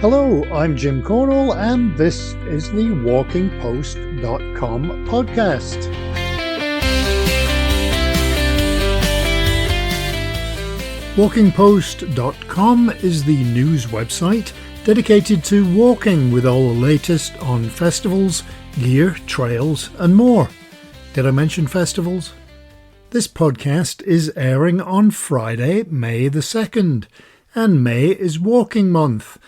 Hello, I'm Jim Cornwall, and this is the WalkingPost.com podcast. WalkingPost.com is the news website dedicated to walking with all the latest on festivals, gear, trails, and more. Did I mention festivals? This podcast is airing on Friday, May the 2nd, and May is Walking Month.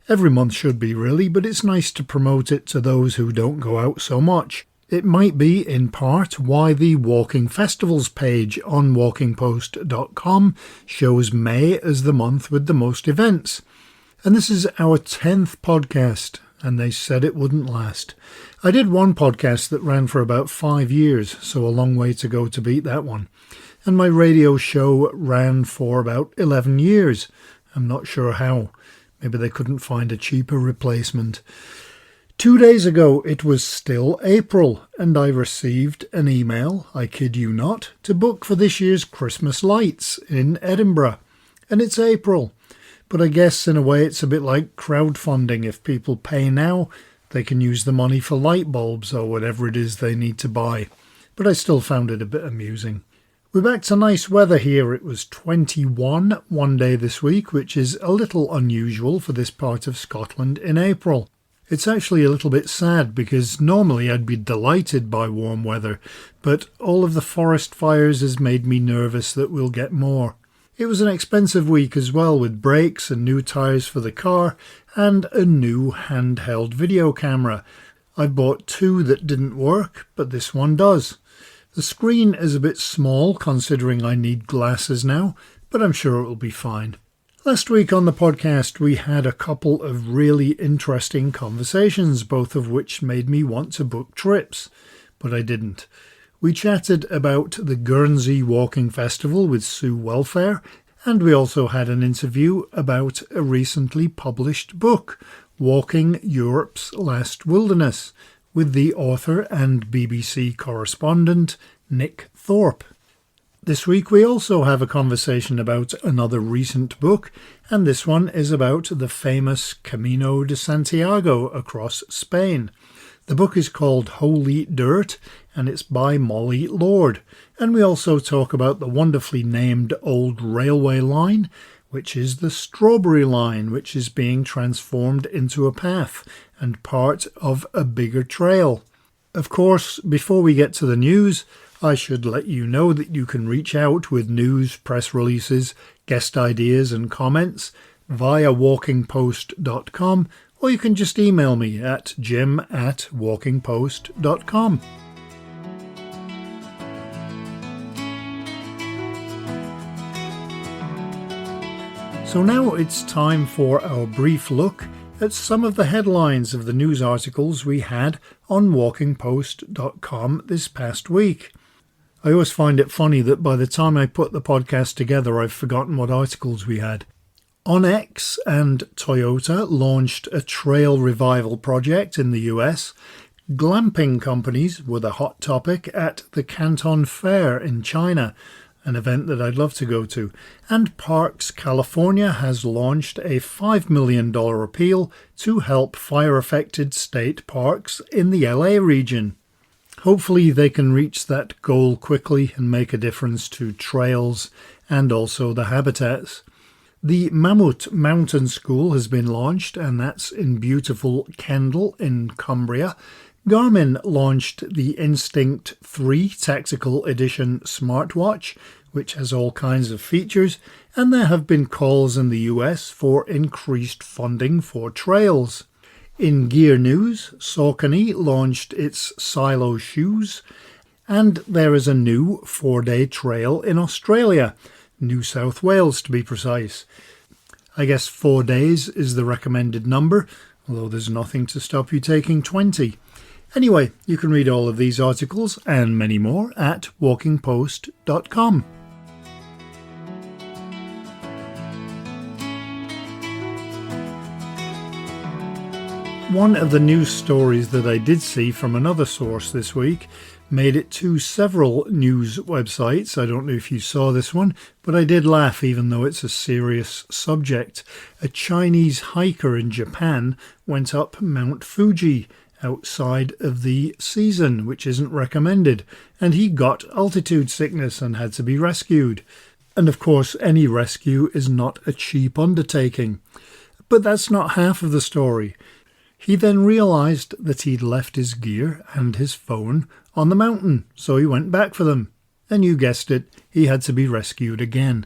Every month should be really, but it's nice to promote it to those who don't go out so much. It might be, in part, why the Walking Festivals page on walkingpost.com shows May as the month with the most events. And this is our 10th podcast, and they said it wouldn't last. I did one podcast that ran for about 5 years, so a long way to go to beat that one. And my radio show ran for about 11 years. I'm not sure how. Maybe they couldn't find a cheaper replacement. 2 days ago it was still April, and I received an email, I kid you not, to book for this year's Christmas lights in Edinburgh. And it's April. But I guess in a way it's a bit like crowdfunding. If people pay now, they can use the money for light bulbs or whatever it is they need to buy. But I still found it a bit amusing. We're back to nice weather here. It was 21 one day this week, which is a little unusual for this part of Scotland in April. It's actually a little bit sad because normally I'd be delighted by warm weather, but all of the forest fires has made me nervous that we'll get more. It was an expensive week as well, with brakes and new tyres for the car and a new handheld video camera. I bought two that didn't work, but this one does. The screen is a bit small considering I need glasses now, but I'm sure it will be fine. Last week on the podcast we had a couple of really interesting conversations, both of which made me want to book trips, but I didn't. We chatted about the Guernsey Walking Festival with Sue Welfare, and we also had an interview about a recently published book, Walking Europe's Last Wilderness, with the author and BBC correspondent Nick Thorpe. This week we also have a conversation about another recent book, and this one is about the famous Camino de Santago across Spain. The book is called Holy Dirt, and it's by Molly Lord. And we also talk about the wonderfully named old railway line, which is the Strawberry Line, which is being transformed into a path and part of a bigger trail. Of course, before we get to the news, I should let you know that you can reach out with news, press releases, guest ideas and comments via walkingpost.com, or you can just email me at jim@walkingpost.com. So now it's time for our brief look at some of the headlines of the news articles we had on walkingpost.com this past week. I always find it funny that by the time I put the podcast together I've forgotten what articles we had. OnX and Toyota launched a trail revival project in the US. Glamping companies were the hot topic at the Canton Fair in China, an event that I'd love to go to. And Parks California has launched a $5 million appeal to help fire-affected state parks in the LA region. Hopefully they can reach that goal quickly and make a difference to trails and also the habitats. The Mammoth Mountain School has been launched, and that's in beautiful Kendal in Cumbria. Garmin launched the Instinct 3 Tactical Edition smartwatch, which has all kinds of features, and there have been calls in the US for increased funding for trails. In gear news, Saucony launched its Silo shoes, and there is a new 4-day trail in Australia, New South Wales to be precise. I guess 4 days is the recommended number, although there's nothing to stop you taking 20. Anyway, you can read all of these articles and many more at walkingpost.com. One of the news stories that I did see from another source this week made it to several news websites. I don't know if you saw this one, but I did laugh even though it's a serious subject. A Chinese hiker in Japan went up Mount Fuji outside of the season, which isn't recommended, and he got altitude sickness and had to be rescued. And of course, any rescue is not a cheap undertaking. But that's not half of the story. He then realised that he'd left his gear and his phone on the mountain, so he went back for them. And you guessed it, he had to be rescued again.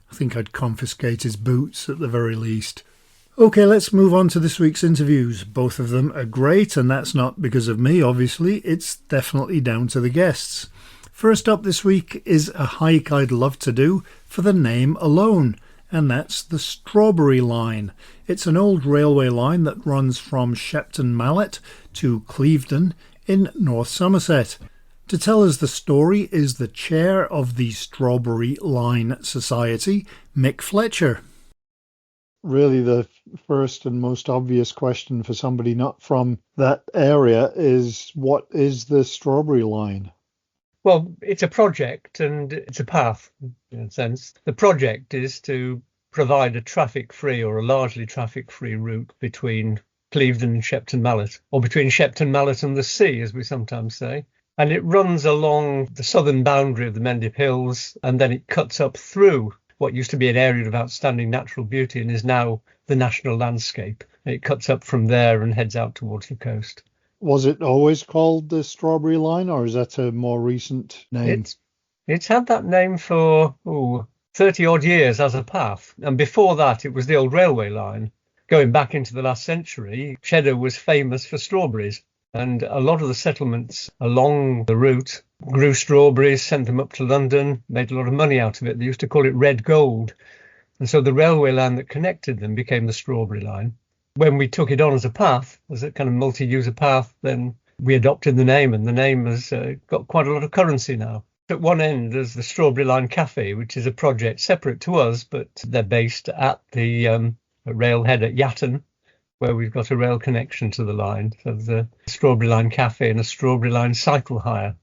I think I'd confiscate his boots at the very least. Okay, let's move on to this week's interviews. Both of them are great, and that's not because of me, obviously. It's definitely down to the guests. First up this week is a hike I'd love to do for the name alone, and that's the Strawberry Line. It's an old railway line that runs from Shepton Mallet to Clevedon in North Somerset. To tell us the story is the chair of the Strawberry Line Society, Mick Fletcher. Really, the first and most obvious question for somebody not from that area is, what is the Strawberry Line? Well, it's a project and it's a path, in a sense. The project is to provide a traffic-free or a largely traffic-free route between Clevedon and Shepton Mallet, or between Shepton Mallet and the sea, as we sometimes say. And it runs along the southern boundary of the Mendip Hills, and then it cuts up through what used to be an area of outstanding natural beauty and is now the national landscape. It cuts up from there and heads out towards the coast. Was it always called the Strawberry Line, or is that a more recent name? It's had that name for 30 odd years as a path. And before that, it was the old railway line. Going back into the last century, Cheddar was famous for strawberries. And a lot of the settlements along the route grew strawberries, sent them up to London, made a lot of money out of it. They used to call it red gold. And so the railway line that connected them became the Strawberry Line. When we took it on as a path, as a kind of multi-user path, then we adopted the name, and the name has got quite a lot of currency now. At one end, there's the Strawberry Line Cafe, which is a project separate to us, but they're based at the railhead at Yatton, where we've got a rail connection to the line. So there's a Strawberry Line Cafe and a Strawberry Line cycle hire.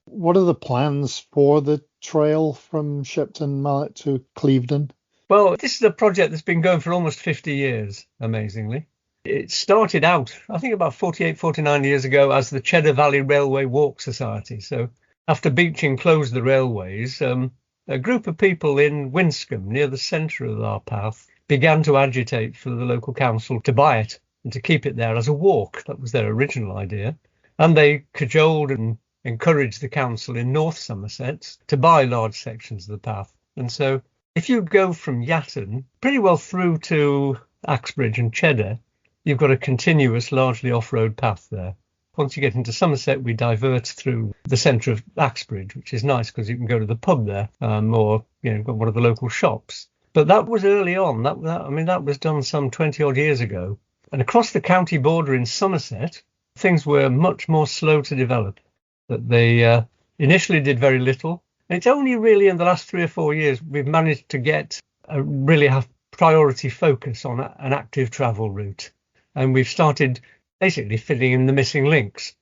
What are the plans for the trail from Shepton Mallet to Clevedon? Well, this is a project that's been going for almost 50 years, amazingly. It started out, I think, about 48, 49 years ago as the Cheddar Valley Railway Walk Society. So after Beeching closed the railways, a group of people in Winscombe, near the centre of our path, began to agitate for the local council to buy it and to keep it there as a walk. That was their original idea. And they cajoled and encouraged the council in North Somerset to buy large sections of the path. And so if you go from Yatton pretty well through to Axbridge and Cheddar, you've got a continuous, largely off-road path there. Once you get into Somerset, we divert through the centre of Axbridge, which is nice because you can go to the pub there, or got one of the local shops. But that was early on. That was done some 20 odd years ago. And across the county border in Somerset, things were much more slow to develop. That they initially did very little. And it's only really in the last 3 or 4 years we've managed to get have priority focus on an active travel route. And we've started basically filling in the missing links.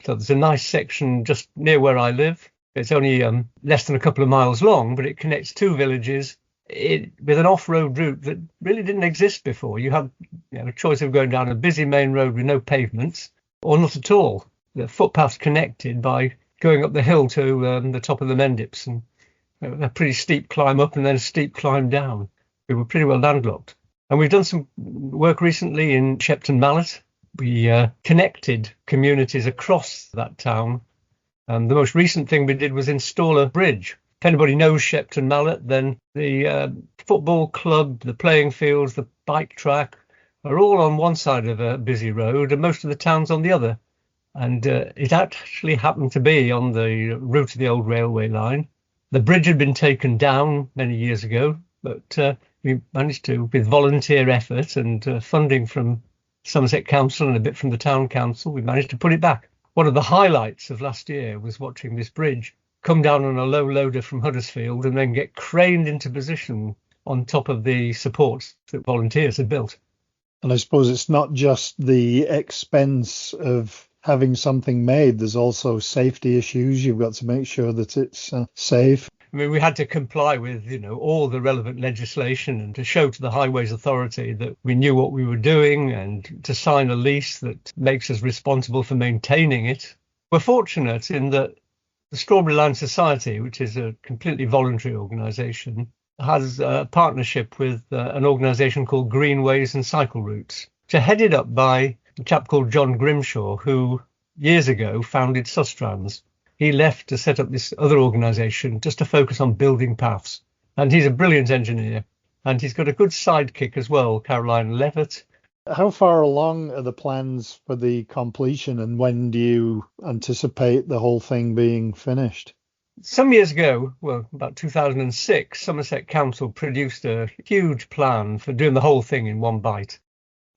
So there's a nice section just near where I live. It's only less than a couple of miles long, but it connects 2 villages with an off-road route that really didn't exist before. You had a choice of going down a busy main road with no pavements, or not at all. The footpaths connected by going up the hill to the top of the Mendips, and a pretty steep climb up and then a steep climb down. We were pretty well landlocked. And we've done some work recently in Shepton Mallet. We connected communities across that town. And the most recent thing we did was install a bridge. If anybody knows Shepton Mallet, then the football club, the playing fields, the bike track are all on one side of a busy road and most of the town's on the other. And it actually happened to be on the route of the old railway line. The bridge had been taken down many years ago, but we managed to, with volunteer effort and funding from Somerset Council and a bit from the town council, we managed to put it back. One of the highlights of last year was watching this bridge come down on a low loader from Huddersfield and then get craned into position on top of the supports that volunteers had built. And I suppose it's not just the expense of having something made, there's also safety issues. You've got to make sure that it's safe. I mean, we had to comply with, all the relevant legislation and to show to the Highways Authority that we knew what we were doing and to sign a lease that makes us responsible for maintaining it. We're fortunate in that the Strawberry Line Society, which is a completely voluntary organisation, has a partnership with an organisation called Greenways and Cycle Routes, which are headed up by a chap called John Grimshaw, who years ago founded Sustrans. He left to set up this other organisation just to focus on building paths. And he's a brilliant engineer. And he's got a good sidekick as well, Caroline Levitt. How far along are the plans for the completion, and when do you anticipate the whole thing being finished? Some years ago, well, about 2006, Somerset Council produced a huge plan for doing the whole thing in one bite.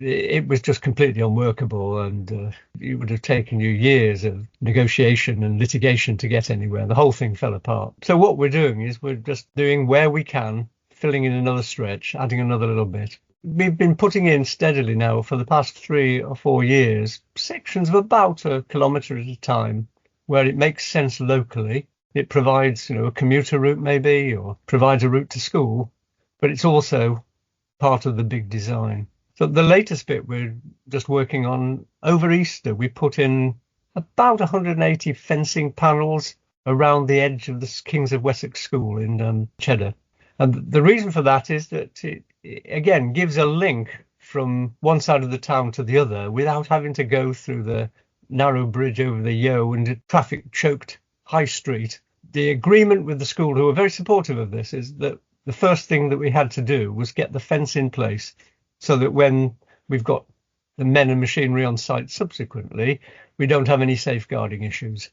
It was just completely unworkable, and it would have taken you years of negotiation and litigation to get anywhere. The whole thing fell apart. So what we're doing is we're just doing where we can, filling in another stretch, adding another little bit. We've been putting in steadily now for the past 3 or 4 years, sections of about a kilometre at a time, where it makes sense locally. It provides, a commuter route maybe, or provides a route to school, but it's also part of the big design. So the latest bit we're just working on over Easter, we put in about 180 fencing panels around the edge of the Kings of Wessex School in Cheddar. And the reason for that is that it again gives a link from one side of the town to the other without having to go through the narrow bridge over the Yeo and traffic choked High Street. The agreement with the school, who are very supportive of this, is that the first thing that we had to do was get the fence in place so that when we've got the men and machinery on site subsequently, we don't have any safeguarding issues.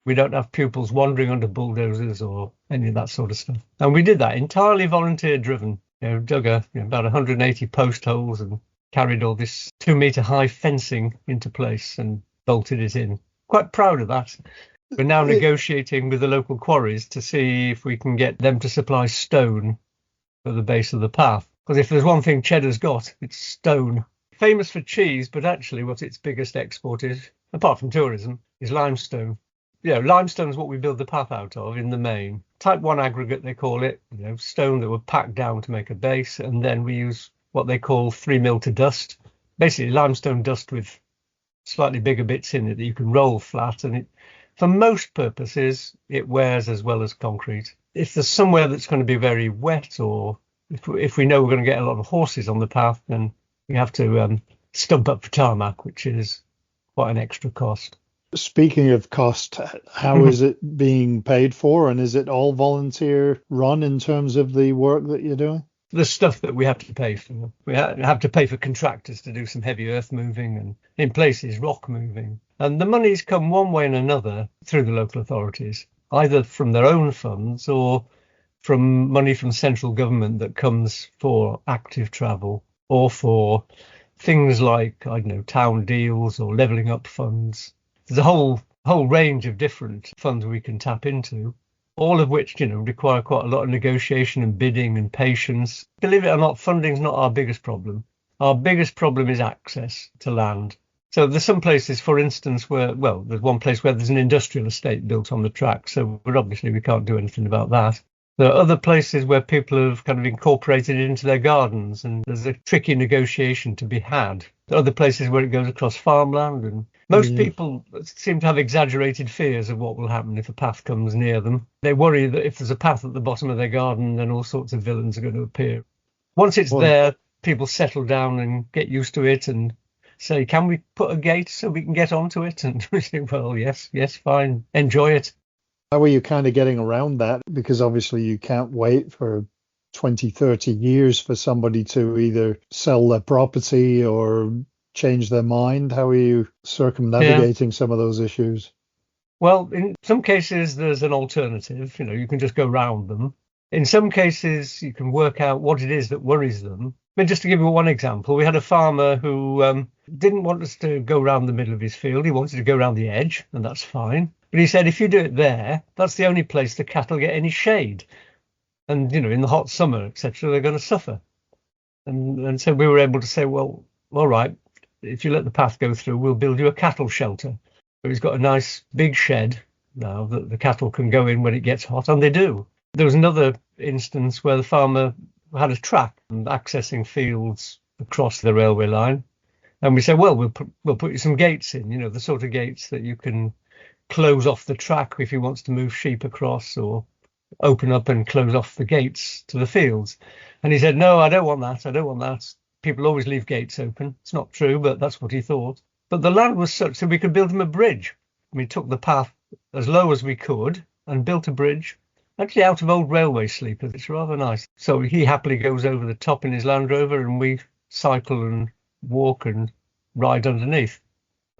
We don't have pupils wandering under bulldozers or any of that sort of stuff. And we did that entirely volunteer driven. Dug about 180 post holes and carried all this 2-metre high fencing into place and bolted it in. Quite proud of that. We're now negotiating with the local quarries to see if we can get them to supply stone for the base of the path. Because if there's one thing Cheddar's got, it's stone. Famous for cheese, but actually what its biggest export is, apart from tourism, is limestone. Limestone is what we build the path out of in the main. Type 1 aggregate, they call it, stone that were packed down to make a base. And then we use what they call 3 to dust. Basically limestone dust with slightly bigger bits in it that you can roll flat. And for most purposes, it wears as well as concrete. If there's somewhere that's going to be very wet, or if we know we're going to get a lot of horses on the path, then we have to stump up for tarmac, which is quite an extra cost. Speaking of cost, how is it being paid for, and is it all volunteer run in terms of the work that you're doing? The stuff that we have to pay for. We have to pay for contractors to do some heavy earth moving and in places rock moving. And the money's come one way and another through the local authorities, either from their own funds or from money from central government that comes for active travel or for things like, town deals or levelling up funds. There's a whole range of different funds we can tap into, all of which, require quite a lot of negotiation and bidding and patience. Believe it or not, funding's not our biggest problem. Our biggest problem is access to land. So there's some places, for instance, there's one place where there's an industrial estate built on the track. So we can't do anything about that. There are other places where people have kind of incorporated it into their gardens, and there's a tricky negotiation to be had. There are other places where it goes across farmland, and most people seem to have exaggerated fears of what will happen if a path comes near them. They worry that if there's a path at the bottom of their garden, then all sorts of villains are going to appear. Once it's there, people settle down and get used to it and say, can we put a gate so we can get onto it? And we say, well, yes, fine, enjoy it. How are you kind of getting around that? Because obviously you can't wait for 20, 30 years for somebody to either sell their property or change their mind. How are you circumnavigating some of those issues? Well, in some cases, there's an alternative. You can just go round them. In some cases, you can work out what it is that worries them. I mean, just to give you one example, we had a farmer who didn't want us to go round the middle of his field. He wanted to go round the edge, and that's fine. But he said, if you do it there, that's the only place the cattle get any shade. And, in the hot summer, etc., they're going to suffer. And so we were able to say, well, all right, if you let the path go through, we'll build you a cattle shelter. So he's got a nice big shed now that the cattle can go in when it gets hot, and they do. There was another instance where the farmer had a track and accessing fields across the railway line. And we said, well, we'll put you some gates in, the sort of gates that you can close off the track if he wants to move sheep across, or open up and close off the gates to the fields. And he said, no, I don't want that. I don't want that. People always leave gates open. It's not true, but that's what he thought. But the land was such that we could build him a bridge. We took the path as low as we could and built a bridge, actually out of old railway sleepers. It's rather nice. So he happily goes over the top in his Land Rover, and we cycle and walk and ride underneath.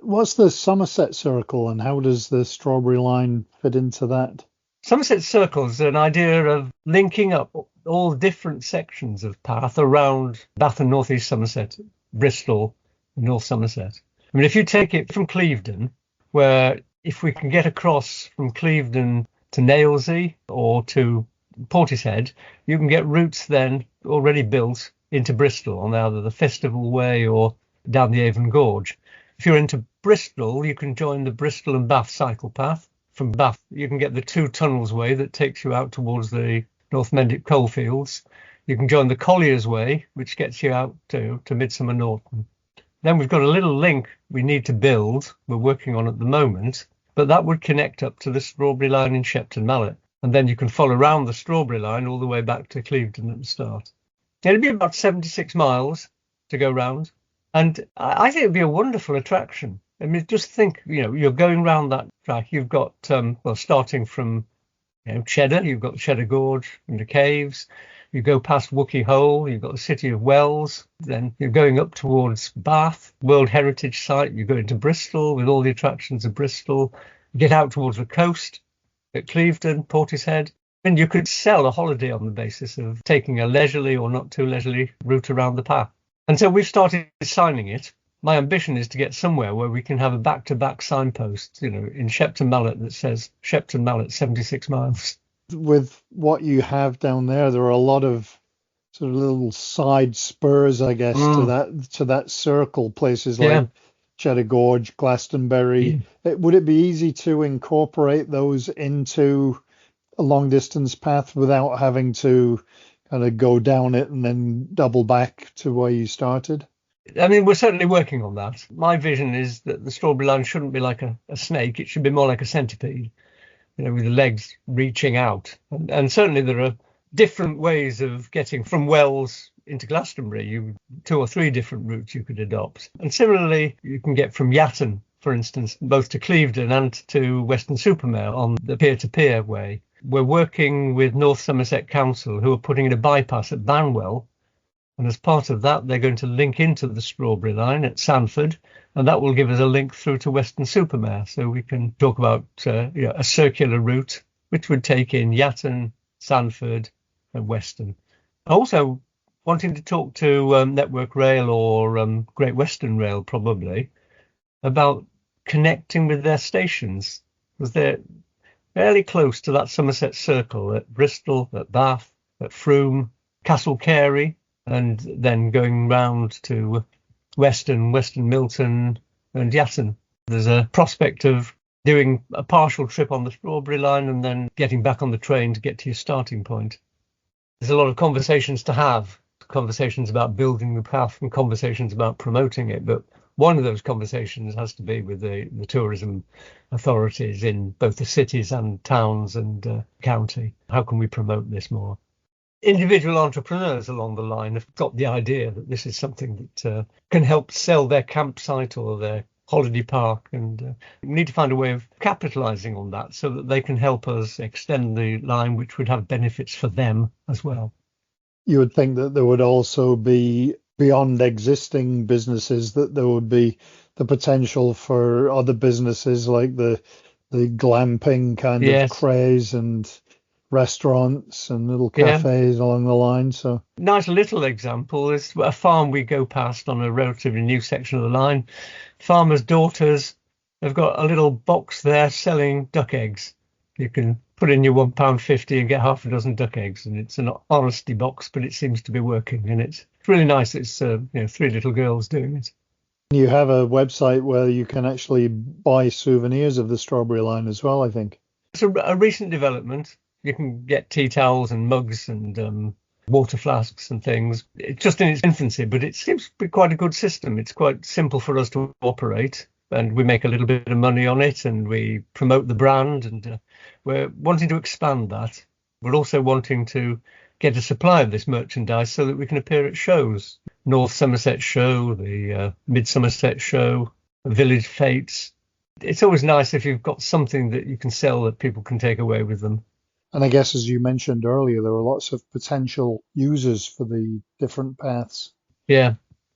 What's the Somerset Circle, and how does the Strawberry Line fit into that? Somerset Circle is an idea of linking up all different sections of path around Bath and North East Somerset, Bristol, and North Somerset. I mean, if you take it from Clevedon, where if we can get across from Clevedon to Nailsea or to Portishead, you can get routes then already built into Bristol on either the Festival Way or down the Avon Gorge. If you're into Bristol, you can join the Bristol and Bath cycle path. From Bath, you can get the Two Tunnels Way that takes you out towards the North Mendip coalfields. You can join the Colliers Way, which gets you out to Midsummer Norton. Then we've got a little link we need to build, we're working on at the moment, but that would connect up to the Strawberry Line in Shepton Mallet. And then you can follow around the Strawberry Line all the way back to Clevedon at the start. It'll be about 76 miles to go round. And I think it'd be a wonderful attraction. I mean, just think, you're going round that track. You've got, starting from Cheddar, you've got Cheddar Gorge and the caves. You go past Wookey Hole, you've got the city of Wells. Then you're going up towards Bath, World Heritage Site. You go into Bristol with all the attractions of Bristol. You get out towards the coast at Clevedon, Portishead. And you could sell a holiday on the basis of taking a leisurely or not too leisurely route around the path. And so we've started designing it. My ambition is to get somewhere where we can have a back-to-back signpost, in Shepton Mallet that says Shepton Mallet 76 miles. With what you have down there, there are a lot of sort of little side spurs, I guess, to that circle, places like Cheddar Gorge, Glastonbury. Would it be easy to incorporate those into a long distance path without having to kind of go down it and then double back to where you started? I mean, we're certainly working on that. My vision is that the Strawberry Line shouldn't be like a snake. It should be more like a centipede, with the legs reaching out. And certainly there are different ways of getting from Wells into Glastonbury. 2 or 3 different routes you could adopt. And similarly, you can get from Yatton, for instance, both to Clevedon and to Weston-super-Mare on the peer-to-peer way. We're working with North Somerset Council, who are putting in a bypass at Banwell. And as part of that, they're going to link into the Strawberry Line at Sanford, and that will give us a link through to Weston-super-Mare. So we can talk about a circular route, which would take in Yatton, Sanford, and Weston. Also, wanting to talk to Network Rail or Great Western Rail, probably, about connecting with their stations, because they're fairly close to that Somerset Circle at Bristol, at Bath, at Frome, Castle Carey, and then going round to Weston Milton and Yatton. There's a prospect of doing a partial trip on the Strawberry Line and then getting back on the train to get to your starting point. There's a lot of conversations to have, conversations about building the path and conversations about promoting it. But one of those conversations has to be with the tourism authorities in both the cities and towns and county. How can we promote this more? Individual entrepreneurs along the line have got the idea that this is something that can help sell their campsite or their holiday park, and we need to find a way of capitalizing on that so that they can help us extend the line, which would have benefits for them as well. You would think that there would also be, beyond existing businesses, that there would be the potential for other businesses like the glamping kind of craze and restaurants and little cafes along the line. So nice little example is a farm we go past on a relatively new section of the line. Farmers' daughters have got a little box there selling duck eggs. You can put in your £1.50 and get half a dozen duck eggs, and it's an honesty box, but it seems to be working, and it's It's really nice. It's three little girls doing it. You have a website where you can actually buy souvenirs of the strawberry line as well, I think. It's a recent development. You can get tea towels and mugs and water flasks and things. It's just in its infancy, but it seems to be quite a good system. It's quite simple for us to operate, and we make a little bit of money on it, and we promote the brand, and we're wanting to expand that. We're also wanting to get a supply of this merchandise so that we can appear at shows. North Somerset show, the Mid-Somerset show, village fetes. It's always nice if you've got something that you can sell that people can take away with them. And I guess, as you mentioned earlier, there are lots of potential users for the different paths. Yeah,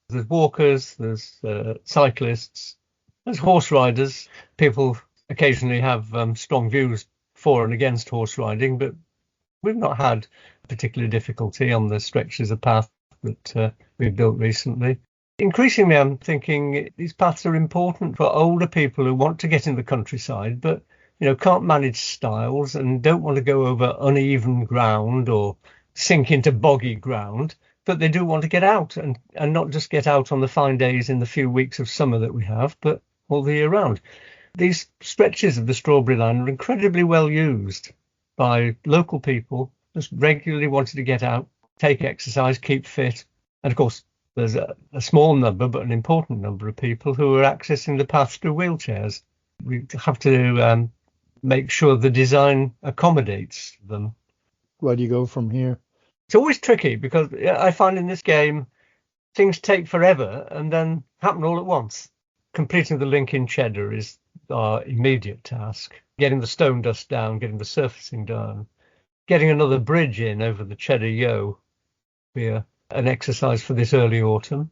there's walkers, there's cyclists, there's horse riders. People occasionally have strong views for and against horse riding, but we've not had particular difficulty on the stretches of path that we've built recently. Increasingly, I'm thinking these paths are important for older people who want to get in the countryside, but can't manage stiles and don't want to go over uneven ground or sink into boggy ground, but they do want to get out and not just get out on the fine days in the few weeks of summer that we have, but all the year round. These stretches of the strawberry line are incredibly well used by local people just regularly wanting to get out, take exercise, keep fit. And of course, there's a small number, but an important number of people who are accessing the path through wheelchairs. We have to make sure the design accommodates them. Where do you go from here? It's always tricky because I find in this game, things take forever and then happen all at once. Completing the link in Cheddar is our immediate task. Getting the stone dust down, getting the surfacing done, getting another bridge in over the Cheddar Yo will be an exercise for this early autumn.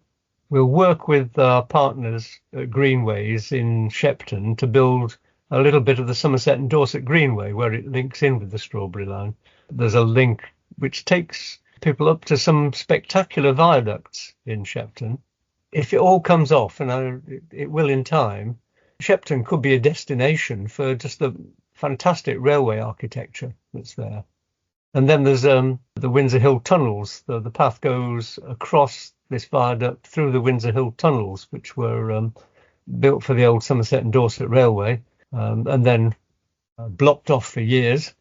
We'll work with our partners at Greenways in Shepton to build a little bit of the Somerset and Dorset Greenway where it links in with the strawberry line. There's a link which takes people up to some spectacular viaducts in Shepton. If it all comes off, and it will in time, Shepton could be a destination for just the fantastic railway architecture that's there. And then there's the Windsor Hill tunnels. The path goes across this viaduct through the Windsor Hill tunnels, which were built for the old Somerset and Dorset Railway, and then blocked off for years.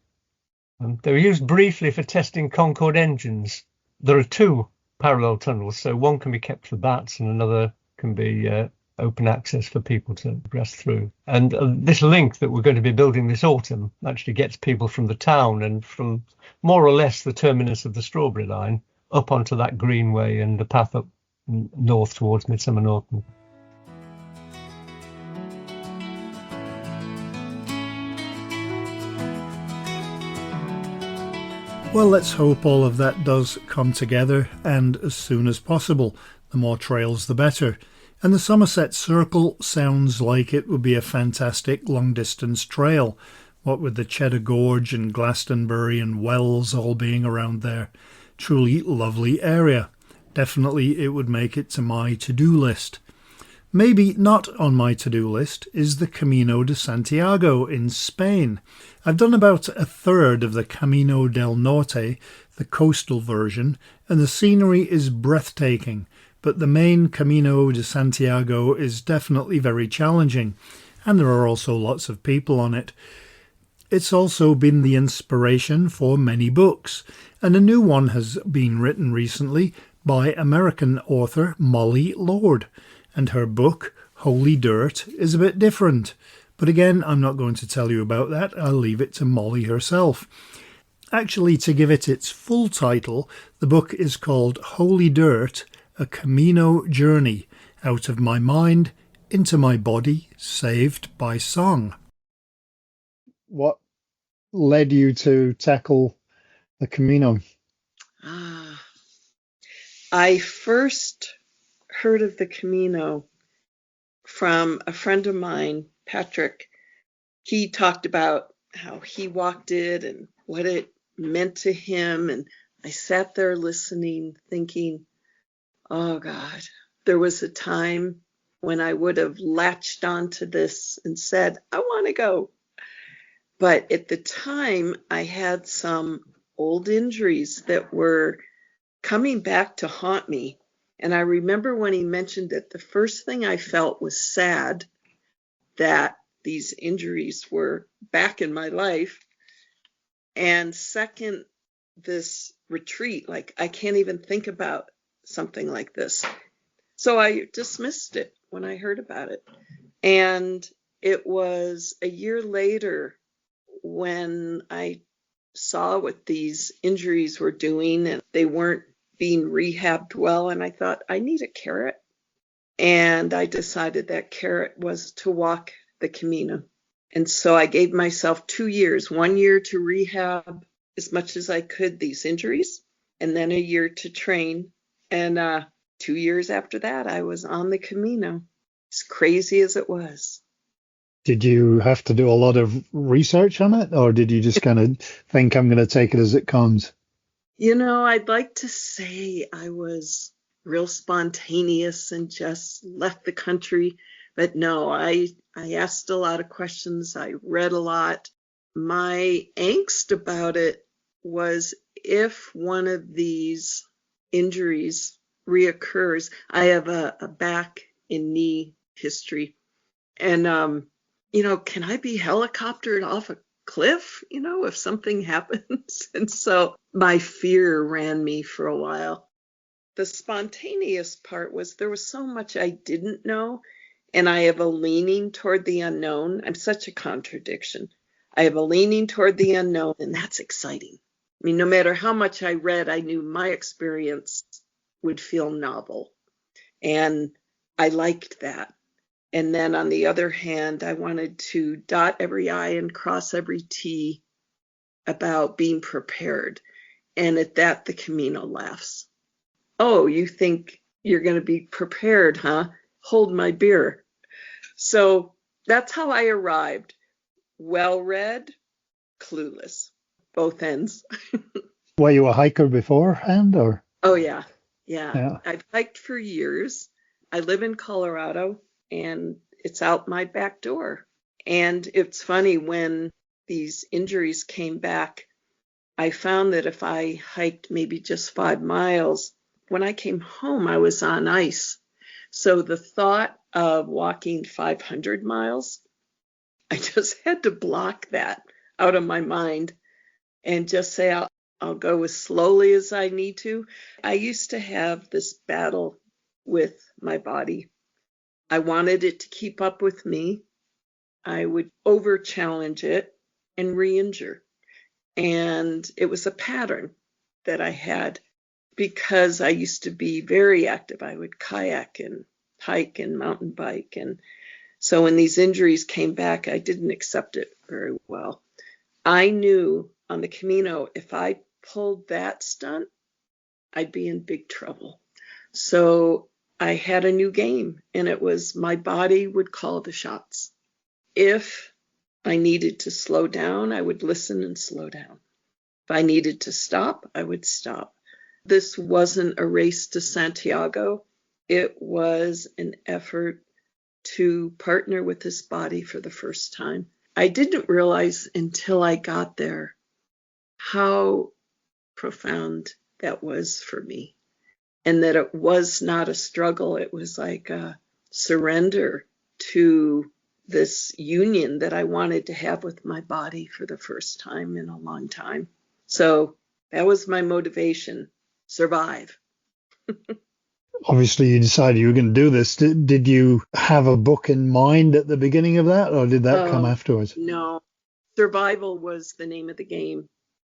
They were used briefly for testing Concorde engines. There are two parallel tunnels, so one can be kept for bats and another can be open access for people to progress through. And this link that we're going to be building this autumn actually gets people from the town and from more or less the terminus of the strawberry line up onto that greenway and the path up north towards Midsummer Norton. Well, let's hope all of that does come together, and as soon as possible. The more trails, the better. And the Somerset Circle sounds like it would be a fantastic long-distance trail, what with the Cheddar Gorge and Glastonbury and Wells all being around there. Truly lovely area. Definitely it would make it to my to-do list. Maybe not on my to-do list is the Camino de Santago in Spain. I've done about a third of the Camino del Norte, the coastal version, and the scenery is breathtaking. But the main Camino de Santago is definitely very challenging, and there are also lots of people on it. It's also been the inspiration for many books, and a new one has been written recently by American author Molly Lord, and her book, Holy Dirt, is a bit different. But again, I'm not going to tell you about that, I'll leave it to Molly herself. Actually, to give it its full title, the book is called Holy Dirt, A Camino Journey, Out of My Mind, Into My Body, Saved by Song. What led you to tackle the Camino? I first heard of the Camino from a friend of mine, Patrick. He talked about how he walked it and what it meant to him, and I sat there listening, thinking, oh God, there was a time when I would have latched onto this and said, I want to go. But at the time, I had some old injuries that were coming back to haunt me. And I remember when he mentioned it, the first thing I felt was sad that these injuries were back in my life. And second, this retreat, like I can't even think about something like this. So I dismissed it when I heard about it. And it was a year later when I saw what these injuries were doing, and they weren't being rehabbed well. And I thought, I need a carrot. And I decided that carrot was to walk the Camino. And so I gave myself 2 years, 1 year to rehab as much as I could these injuries, and then a year to train. And 2 years after that, I was on the Camino, as crazy as it was. Did you have to do a lot of research on it, or did you just kind of think, I'm going to take it as it comes? I'd like to say I was real spontaneous and just left the country. But no, I asked a lot of questions. I read a lot. My angst about it was if one of these injuries reoccurs. I have a back and knee history. And, can I be helicoptered off a cliff, if something happens? And so my fear ran me for a while. The spontaneous part was there was so much I didn't know, and I have a leaning toward the unknown. I'm such a contradiction. I have a leaning toward the unknown, and that's exciting. I mean, no matter how much I read, I knew my experience would feel novel, and I liked that. And then on the other hand, I wanted to dot every I and cross every T about being prepared. And at that, the Camino laughs. Oh, you think you're going to be prepared, huh? Hold my beer. So that's how I arrived. Well-read, clueless, both ends. Were you a hiker beforehand, or? Oh, yeah. I've hiked for years. I live in Colorado, and it's out my back door. And it's funny, when these injuries came back, I found that if I hiked maybe just 5 miles, when I came home, I was on ice. So the thought of walking 500 miles, I just had to block that out of my mind and just say, I'll go as slowly as I need to. I used to have this battle with my body. I wanted it to keep up with me. I would over-challenge it and re-injure. And it was a pattern that I had because I used to be very active. I would kayak and hike and mountain bike. And so when these injuries came back, I didn't accept it very well. I knew on the Camino, if I pulled that stunt, I'd be in big trouble. So I had a new game, and it was my body would call the shots. If I needed to slow down, I would listen and slow down. If I needed to stop, I would stop. This wasn't a race to Santiago. It was an effort to partner with this body for the first time. I didn't realize until I got there how profound that was for me, and that it was not a struggle. It was like a surrender to this union that I wanted to have with my body for the first time in a long time. So that was my motivation: survive. Obviously, you decided you were going to do this. Did you have a book in mind at the beginning of that, or did that come afterwards? No, survival was the name of the game.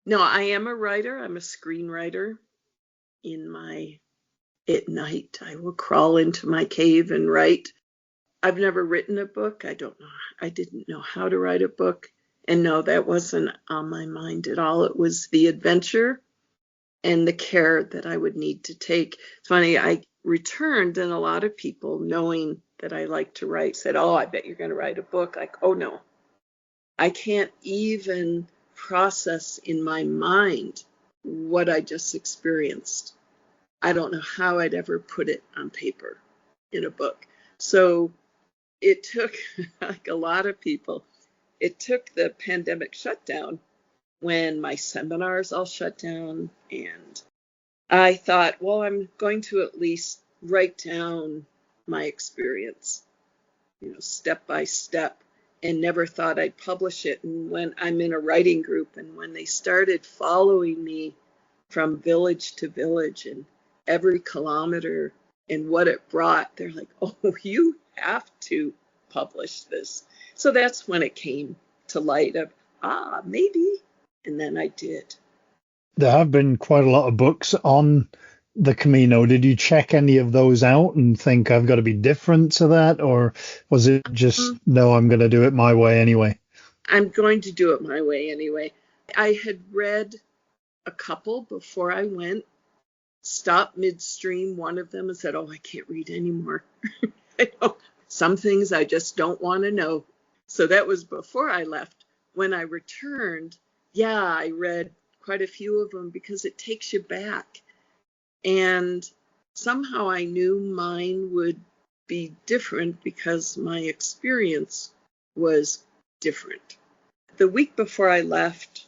No, I am a writer. I'm a screenwriter. At night, I will crawl into my cave and write. I've never written a book. I don't know. I didn't know how to write a book. And no, that wasn't on my mind at all. It was the adventure and the care that I would need to take. It's funny, I returned, and a lot of people, knowing that I like to write, said, oh, I bet you're going to write a book. Like, oh, no. I can't even process in my mind what I just experienced. I don't know how I'd ever put it on paper in a book. So it took, like a lot of people, it took the pandemic shutdown when my seminars all shut down. And I thought, well, I'm going to at least write down my experience, step by step, and never thought I'd publish it. And when I'm in a writing group and when they started following me from village to village and every kilometer and what it brought, they're like, oh, you have to publish this. So that's when it came to light of, maybe. And then I did. There have been quite a lot of books on the Camino. Did you check any of those out and think I've got to be different to that? Or was it just, no, I'm going to do it my way anyway? I'm going to do it my way anyway. I had read a couple before I went, stopped midstream, one of them, and said, oh, I can't read anymore. Some things I just don't want to know. So that was before I left. When I returned, I read quite a few of them because it takes you back. And somehow I knew mine would be different because my experience was different. The week before I left,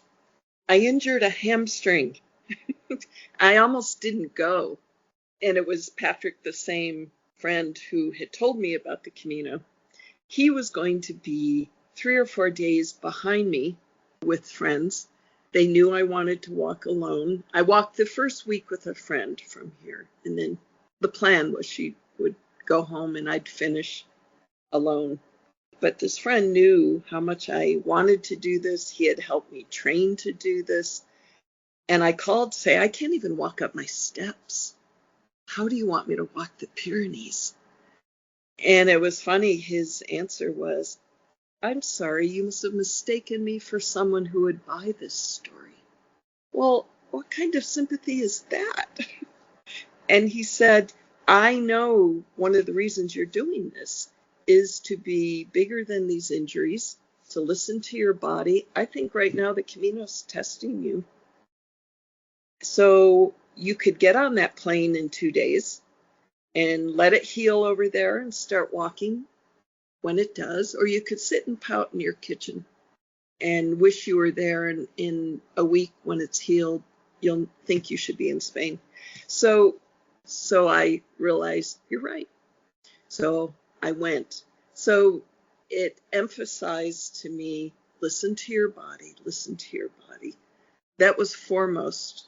I injured a hamstring. I almost didn't go. And it was Patrick, the same friend who had told me about the Camino. He was going to be 3 or 4 days behind me with friends. They knew I wanted to walk alone. I walked the first week with a friend from here. And then the plan was she would go home and I'd finish alone. But this friend knew how much I wanted to do this. He had helped me train to do this. And I called to say, I can't even walk up my steps. How do you want me to walk the Pyrenees? And it was funny. His answer was, I'm sorry, you must have mistaken me for someone who would buy this story. Well, what kind of sympathy is that? And he said, I know one of the reasons you're doing this is to be bigger than these injuries, to listen to your body. I think right now the Camino's testing you. So you could get on that plane in 2 days and let it heal over there and start walking when it does, or you could sit and pout in your kitchen and wish you were there, and in a week when it's healed, you'll think you should be in Spain. So I realized, you're right. So I went. So it emphasized to me, listen to your body, listen to your body. That was foremost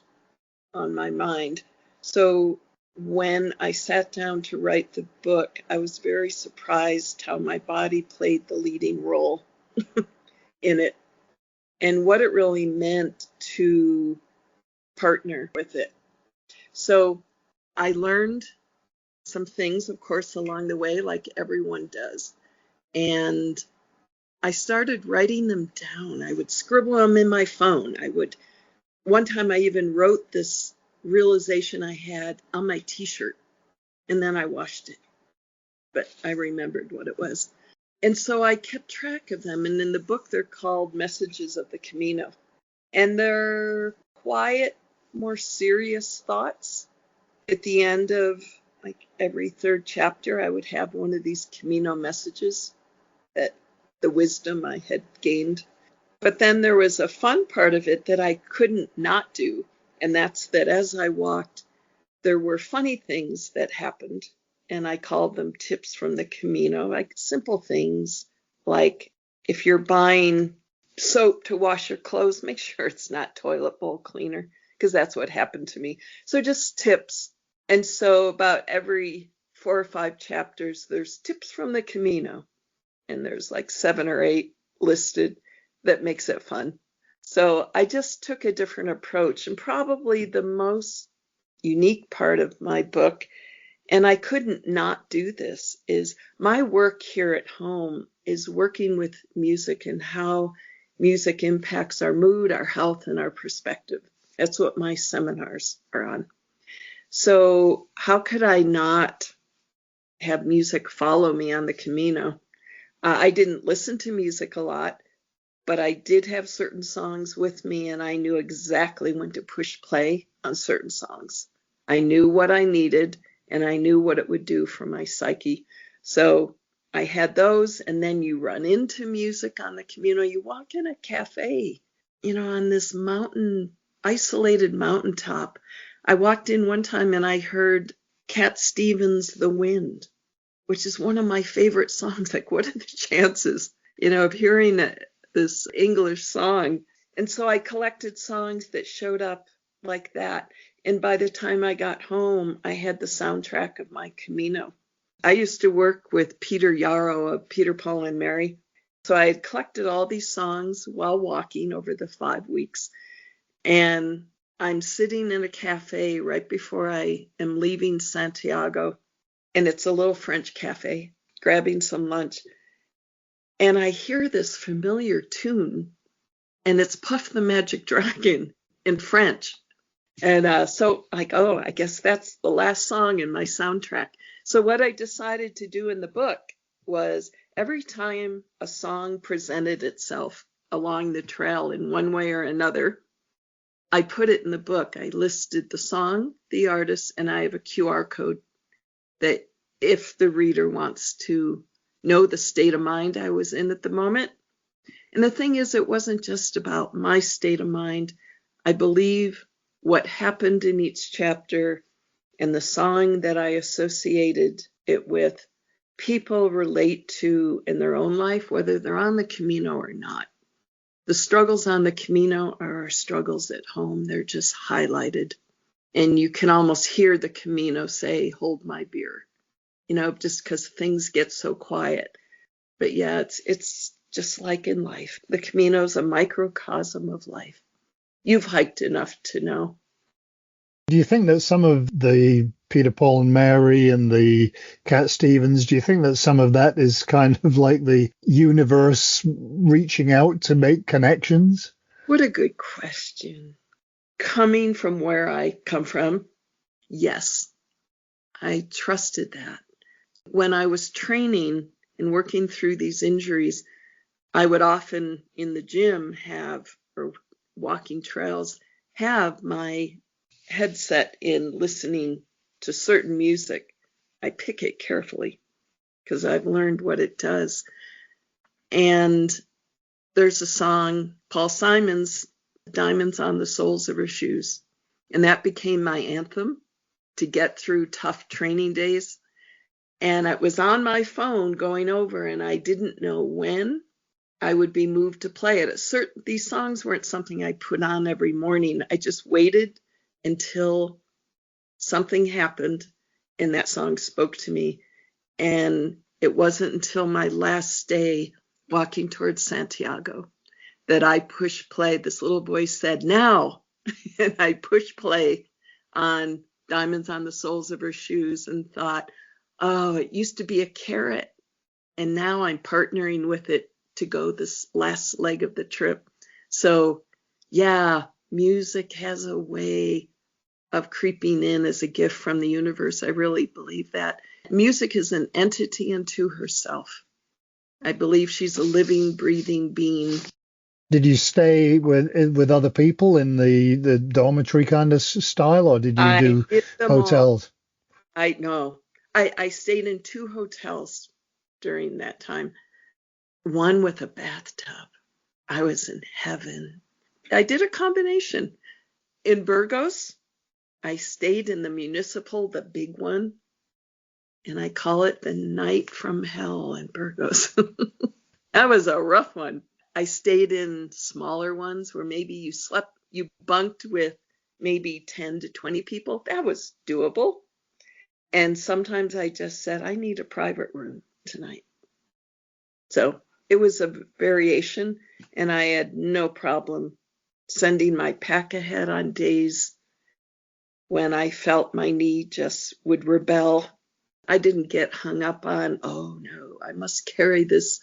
on my mind. So when I sat down to write the book, I was very surprised how my body played the leading role in it and what it really meant to partner with it. So I learned some things, of course, along the way, like everyone does. And I started writing them down. I would scribble them in my phone. One time I even wrote this realization I had on my t-shirt, and then I washed it, but I remembered what it was. And so I kept track of them. And in the book, they're called Messages of the Camino. And they're quiet, more serious thoughts. At the end of like every third chapter, I would have one of these Camino messages, that the wisdom I had gained. But then there was a fun part of it that I couldn't not do. And that's that as I walked, there were funny things that happened. And I called them tips from the Camino, like simple things like if you're buying soap to wash your clothes, make sure it's not toilet bowl cleaner, because that's what happened to me. So just tips. And so about every 4 or 5 chapters, there's tips from the Camino. And there's like 7 or 8 listed. That makes it fun. So I just took a different approach, and probably the most unique part of my book, and I couldn't not do this, is my work here at home is working with music and how music impacts our mood, our health, and our perspective. That's what my seminars are on. So how could I not have music follow me on the Camino? I didn't listen to music a lot, but I did have certain songs with me, and I knew exactly when to push play on certain songs. I knew what I needed, and I knew what it would do for my psyche. So I had those, and then you run into music on the Camino. You walk in a cafe, on this mountain, isolated mountaintop. I walked in one time and I heard Cat Stevens' The Wind, which is one of my favorite songs. Like, what are the chances, of hearing this English song? And so I collected songs that showed up like that. And by the time I got home, I had the soundtrack of my Camino. I used to work with Peter Yarrow of Peter, Paul, and Mary. So I had collected all these songs while walking over the 5 weeks. And I'm sitting in a cafe right before I am leaving Santiago. And it's a little French cafe, grabbing some lunch. And I hear this familiar tune, and it's Puff the Magic Dragon in French. And so like, oh, I guess that's the last song in my soundtrack. So what I decided to do in the book was every time a song presented itself along the trail in one way or another, I put it in the book. I listed the song, the artist, and I have a QR code that if the reader wants to know the state of mind I was in at the moment. And the thing is, it wasn't just about my state of mind. I believe what happened in each chapter and the song that I associated it with, people relate to in their own life, whether they're on the Camino or not. The struggles on the Camino are our struggles at home. They're just highlighted. And you can almost hear the Camino say, hold my beer, just because things get so quiet. But yeah, it's just like in life. The Camino's a microcosm of life. You've hiked enough to know. Do you think that some of the Peter, Paul, and Mary and the Cat Stevens, do you think that some of that is kind of like the universe reaching out to make connections? What a good question. Coming from where I come from, yes, I trusted that. When I was training and working through these injuries, I would often in the gym or walking trails, have my headset in listening to certain music. I pick it carefully because I've learned what it does. And there's a song, Paul Simon's Diamonds on the Soles of Her Shoes. And that became my anthem to get through tough training days. And it was on my phone going over, and I didn't know when I would be moved to play it. These songs weren't something I put on every morning. I just waited until something happened and that song spoke to me. And it wasn't until my last day walking towards Santiago that I pushed play. This little voice said, now, and I pushed play on Diamonds on the Soles of Her Shoes and thought, oh, it used to be a carrot. And now I'm partnering with it to go this last leg of the trip. So yeah, music has a way of creeping in as a gift from the universe. I really believe that. Music is an entity unto herself. I believe she's a living, breathing being. Did you stay with other people in the dormitory kind of style, or did you do hotels? I stayed in 2 hotels during that time. One with a bathtub. I was in heaven. I did a combination. In Burgos, I stayed in the municipal, the big one, and I call it the night from hell in Burgos. That was a rough one. I stayed in smaller ones where maybe you bunked with maybe 10 to 20 people. That was doable. And sometimes I just said, I need a private room tonight. So it was a variation, and I had no problem sending my pack ahead on days when I felt my knee just would rebel. I didn't get hung up on, oh no, I must carry this.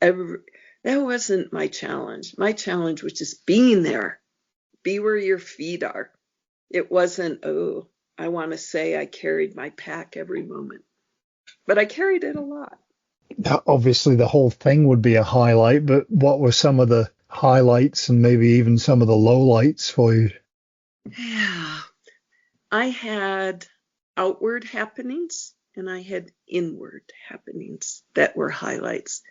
That wasn't my challenge. My challenge was just being there. Be where your feet are. It wasn't, oh, I want to say I carried my pack every moment. But I carried it a lot. Obviously, the whole thing would be a highlight, but what were some of the highlights and maybe even some of the lowlights for you? Yeah. I had outward happenings and I had inward happenings that were highlights.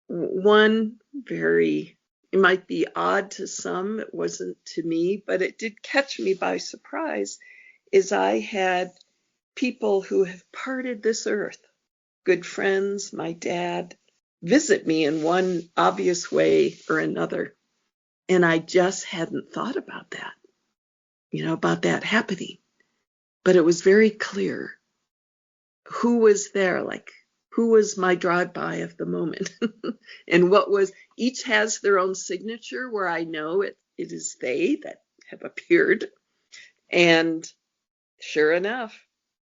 One it might be odd to some, it wasn't to me, but it did catch me by surprise, is I had people who have parted this earth, good friends, my dad, visit me in one obvious way or another. And I just hadn't thought about that, about that happening. But it was very clear who was there, like who was my drive-by of the moment. And each has their own signature where I know it is they that have appeared. And sure enough,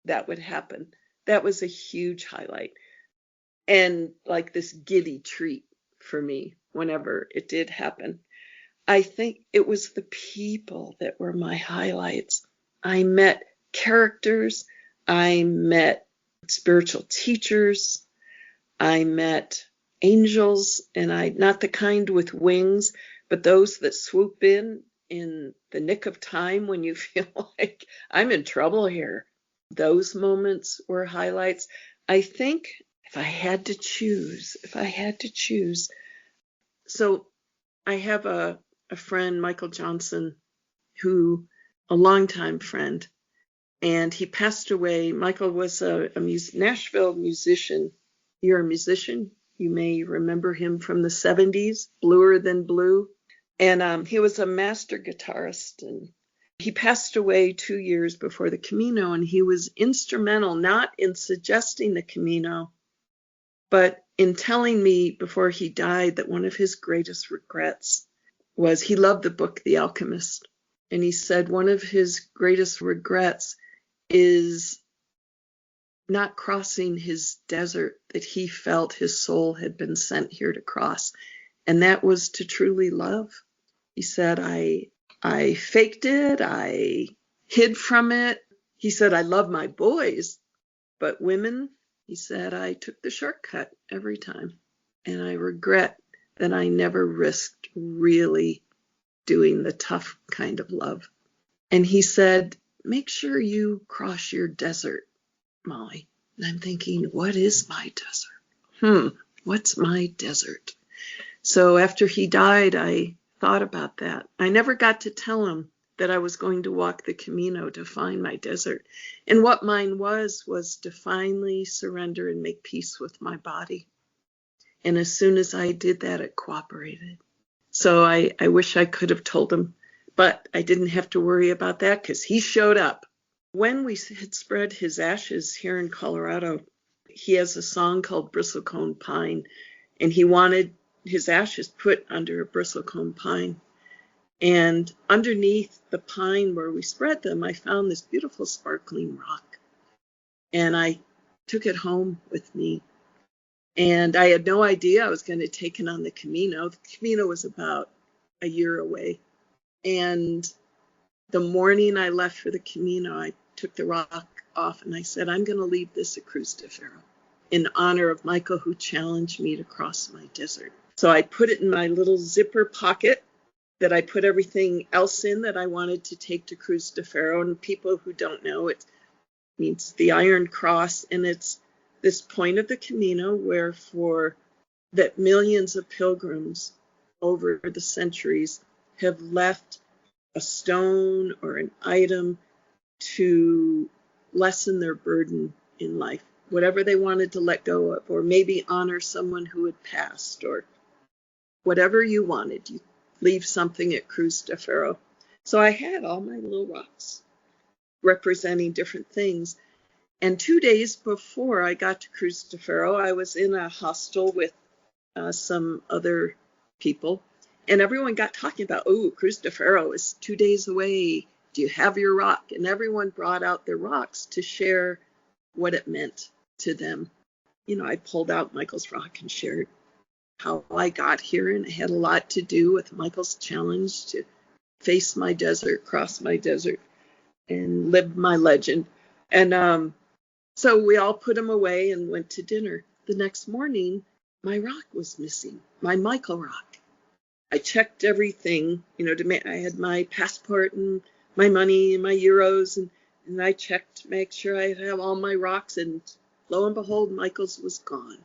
that would happen. That was a huge highlight. And like this giddy treat for me whenever it did happen. I think it was the people that were my highlights. I met characters. I met spiritual teachers. I met angels, and not the kind with wings, but those that swoop in the nick of time when you feel like I'm in trouble here. Those moments were highlights. I think if I had to choose, so I have a friend, Michael Johnson, who a longtime friend, and he passed away. Michael was a Nashville musician. You're a musician. You may remember him from the 70s, Bluer Than Blue. And he was a master guitarist, and he passed away 2 years before the Camino, and he was instrumental not in suggesting the Camino, but in telling me before he died that one of his greatest regrets was he loved the book The Alchemist. And he said one of his greatest regrets is not crossing his desert that he felt his soul had been sent here to cross. And that was to truly love. He said, I faked it. I hid from it. He said, I love my boys, but women, he said, I took the shortcut every time. And I regret that I never risked really doing the tough kind of love. And he said, make sure you cross your desert, Molly. And I'm thinking, what is my desert? What's my desert? So after he died, I thought about that. I never got to tell him that I was going to walk the Camino to find my desert. And what mine was to finally surrender and make peace with my body. And as soon as I did that, it cooperated. So I wish I could have told him, but I didn't have to worry about that because he showed up. When we had spread his ashes here in Colorado, he has a song called Bristlecone Pine, and he wanted his ashes put under a bristlecone pine. And underneath the pine where we spread them, I found this beautiful sparkling rock. And I took it home with me. And I had no idea I was going to take it on the Camino. The Camino was about a year away. And the morning I left for the Camino, I took the rock off and I said, I'm going to leave this at Cruz de Ferro in honor of Michael, who challenged me to cross my desert. So I put it in my little zipper pocket that I put everything else in that I wanted to take to Cruz de Ferro. And people who don't know, it means the Iron Cross. And it's this point of the Camino where that millions of pilgrims over the centuries have left a stone or an item to lessen their burden in life, whatever they wanted to let go of, or maybe honor someone who had passed, or whatever you wanted, you leave something at Cruz de Ferro. So I had all my little rocks representing different things. And 2 days before I got to Cruz de Ferro, I was in a hostel with some other people, and everyone got talking about, Cruz de Ferro is 2 days away. Do you have your rock? And everyone brought out their rocks to share what it meant to them. I pulled out Michael's rock and shared how I got here, and it had a lot to do with Michael's challenge to face my desert, cross my desert, and live my legend. And so we all put them away and went to dinner. The next morning, my rock was missing, my Michael rock. I checked everything, I had my passport and my money and my euros, and I checked to make sure I have all my rocks, and lo and behold, Michael's was gone.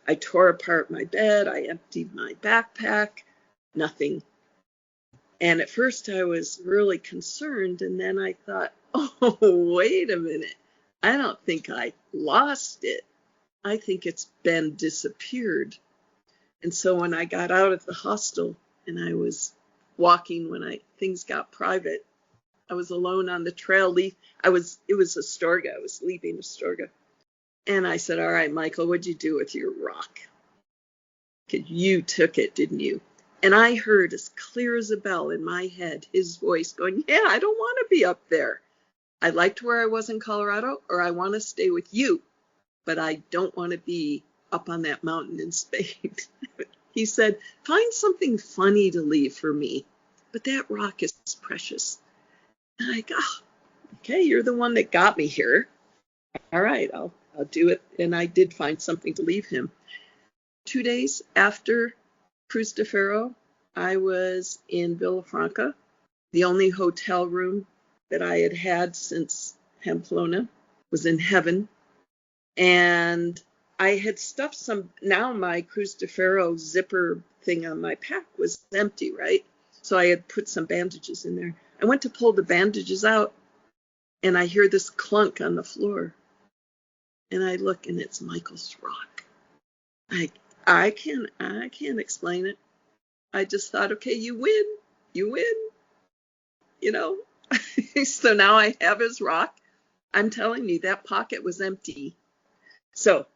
I tore apart my bed, I emptied my backpack, nothing. And at first I was really concerned, and then I thought, wait a minute. I don't think I lost it. I think it's been disappeared. And so when I got out of the hostel and I was walking when things got private, I was alone on the trail. It was Astorga. I was leaving Astorga. And I said, all right, Michael, what'd you do with your rock? Because you took it, didn't you? And I heard as clear as a bell in my head, his voice going, yeah, I don't want to be up there. I liked where I was in Colorado, or I want to stay with you, but I don't want to be up on that mountain in Spain. He said, find something funny to leave for me, but that rock is precious. And I go, oh, okay, you're the one that got me here. All right, I'll do it. And I did find something to leave him. 2 days after Cruz de Ferro, I was in Villafranca, the only hotel room that I had had since Pamplona was in heaven. And I had stuffed now my Cruz de Ferro zipper thing on my pack was empty, right? So I had put some bandages in there. I went to pull the bandages out and I hear this clunk on the floor. And I look and it's Michael's rock. I can't explain it. I just thought, okay, you win, you know. So now I have his rock. I'm telling you, that pocket was empty. So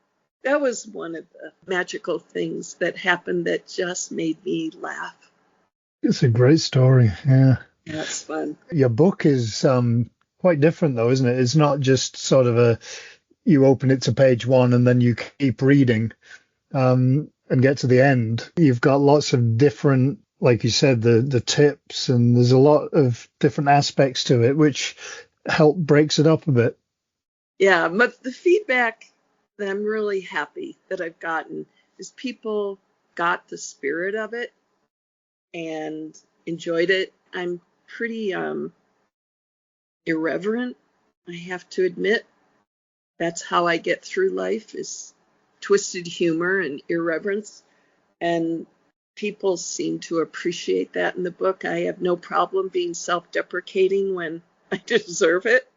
that was one of the magical things that happened that just made me laugh. It's a great story, yeah. That's fun. Your book is quite different, though, isn't it? It's not just sort of you open it to page one and then you keep reading and get to the end. You've got lots of different, like you said, the tips, and there's a lot of different aspects to it, which breaks it up a bit. Yeah, but the feedback that I'm really happy that I've gotten is people got the spirit of it and enjoyed it. I'm pretty irreverent, I have to admit. That's how I get through life, is twisted humor and irreverence. And people seem to appreciate that in the book. I have no problem being self-deprecating when I deserve it.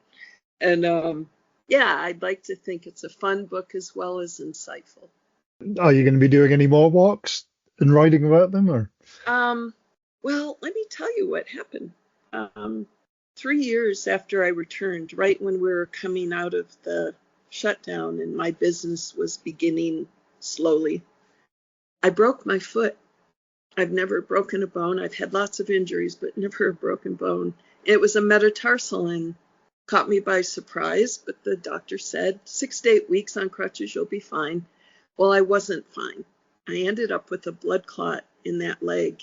And yeah, I'd like to think it's a fun book as well as insightful. Are you going to be doing any more walks and writing about them, or? Well, let me tell you what happened. 3 years after I returned, right when we were coming out of the shutdown and my business was beginning slowly, I broke my foot. I've never broken a bone. I've had lots of injuries, but never a broken bone. It was a metatarsal and caught me by surprise, but the doctor said 6 to 8 weeks on crutches, you'll be fine. Well, I wasn't fine. I ended up with a blood clot in that leg,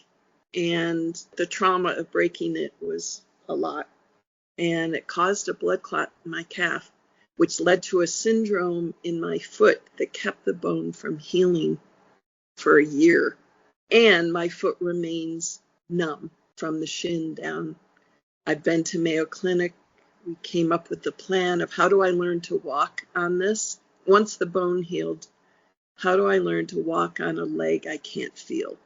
and the trauma of breaking it was a lot. And it caused a blood clot in my calf, which led to a syndrome in my foot that kept the bone from healing for a year. And my foot remains numb from the shin down. I've been to Mayo Clinic. We came up with the plan of how do I learn to walk on this? Once the bone healed, how do I learn to walk on a leg I can't feel?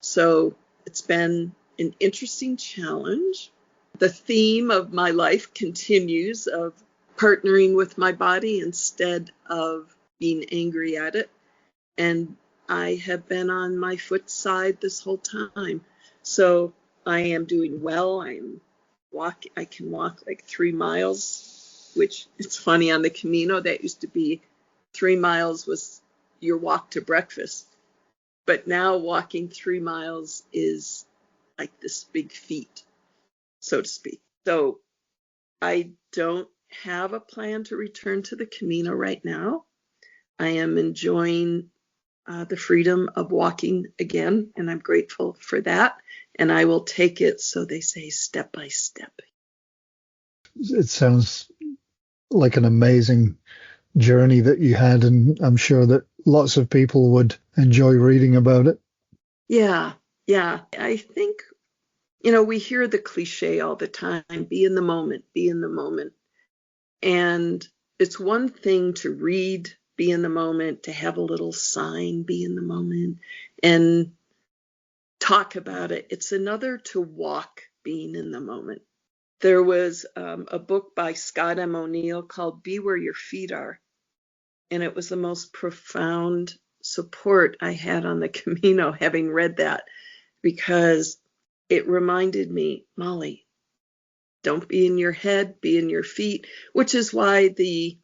So it's been an interesting challenge. The theme of my life continues of partnering with my body instead of being angry at it. And I have been on my foot side this whole time. So I am doing well. I can walk like 3 miles, which it's funny, on the Camino, that used to be 3 miles was your walk to breakfast. But now walking 3 miles is like this big feat, so to speak. So I don't have a plan to return to the Camino right now. I am enjoying the freedom of walking again, and I'm grateful for that. And I will take it, so they say, step by step. It sounds like an amazing journey that you had, and I'm sure that lots of people would enjoy reading about it. Yeah. I think, we hear the cliche all the time, be in the moment, be in the moment. And it's one thing to read, be in the moment, to have a little sign, be in the moment, and talk about it. It's another to walk being in the moment. There was a book by Scott M. O'Neill called Be Where Your Feet Are. And it was the most profound support I had on the Camino having read that, because it reminded me, Molly, don't be in your head, be in your feet, which is why the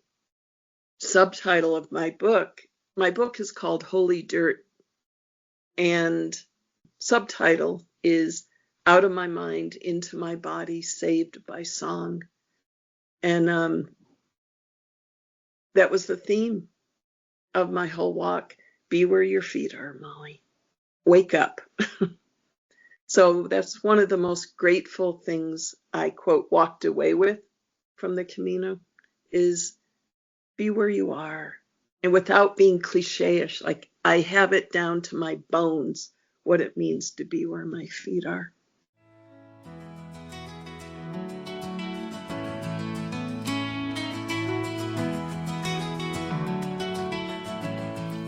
subtitle of my book is called Holy Dirt, and subtitle is Out of My Mind, Into My Body, Saved by Song. And that was the theme of my whole walk. Be where your feet are, Molly. Wake up. So that's one of the most grateful things I, quote, walked away with from the Camino is be where you are. And without being cliche-ish, like I have it down to my bones what it means to be where my feet are.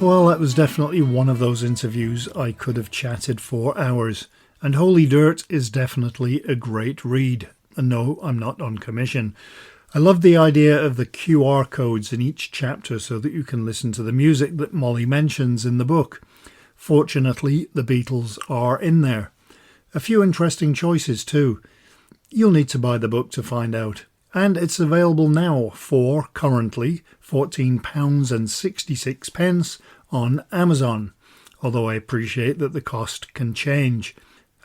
Well, that was definitely one of those interviews I could have chatted for hours. And Holy Dirt is definitely a great read. And no, I'm not on commission. I love the idea of the QR codes in each chapter so that you can listen to the music that Molly mentions in the book. Fortunately, the Beatles are in there. A few interesting choices too. You'll need to buy the book to find out. And it's available now for, currently, £14.66 on Amazon, although I appreciate that the cost can change.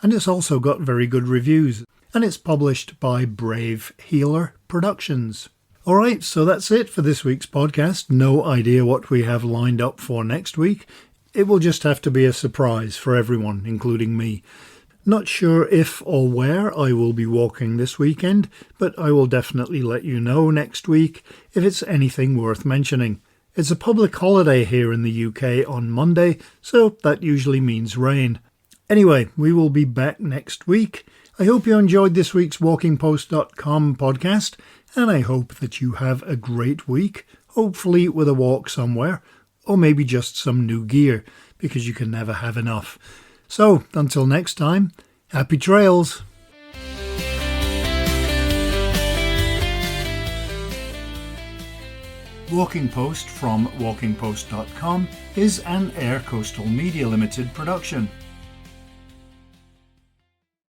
And it's also got very good reviews, and it's published by Brave Healer Productions. Alright, so that's it for this week's podcast. No idea what we have lined up for next week. It will just have to be a surprise for everyone, including me. Not sure if or where I will be walking this weekend, but I will definitely let you know next week if it's anything worth mentioning. It's a public holiday here in the UK on Monday, so that usually means rain. Anyway, we will be back next week. I hope you enjoyed this week's WalkingPost.com podcast, and I hope that you have a great week, hopefully with a walk somewhere, or maybe just some new gear, because you can never have enough. So, until next time, happy trails! Walking Post from WalkingPost.com is an Air Coastal Media Limited production.